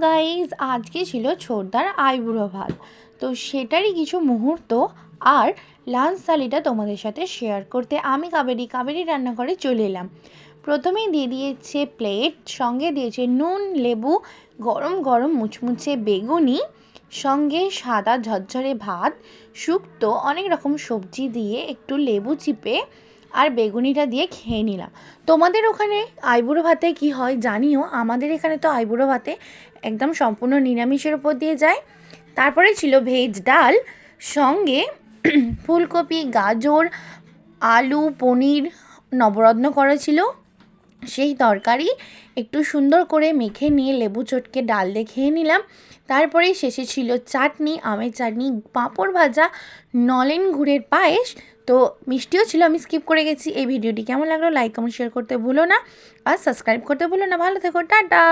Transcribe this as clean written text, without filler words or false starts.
Guys, আজকে ছিল ছোটদার আইবুড়ো ভাত। তো সেটারই কিছু মুহূর্ত আর লাঞ্চ থালিটা তোমাদের সাথে শেয়ার করতে আমি কাবেরি রান্নাঘরে চলে এলাম। প্রথমেই দিয়ে দিয়েছে প্লেট, সঙ্গে দিয়েছে নুন, লেবু, গরম গরম মুচমুচে বেগুনি, সঙ্গে সাদা ঝরঝরে ভাত, শুক্তো, অনেক রকম সবজি দিয়ে একটু লেবু চিপে আর বেগুনিটা দিয়ে খেয়ে নিলাম। তোমাদের ওখানে আইবুড়ো ভাতে কি হয় জানিও। আমাদের এখানে তো আইবুড়ো ভাতে একদম সম্পূর্ণ নিরামিষের উপর দিয়ে যায়। তারপরে ছিল ভেজ ডাল, সঙ্গে ফুলকপি, গাজর, আলু, পনির নবরত্ন করা ছিল সেই তরকারি একটু সুন্দর করে মেখে নিয়ে লেবু চটকে ডাল দিয়ে খেয়ে নিলাম। তারপরেই শেষে ছিল চাটনি, আমের চাটনি, পাঁপড় ভাজা, নলেন গুড়ের পায়েস। তো মিষ্টিও ছিল, আমি স্কিপ করে গেছি। এই ভিডিওটি কেমন লাগলো লাইক কমেন্ট শেয়ার করতে ভুলো না, আর সাবস্ক্রাইব করতে ভুলো না। ভালো থেকো, টাটা।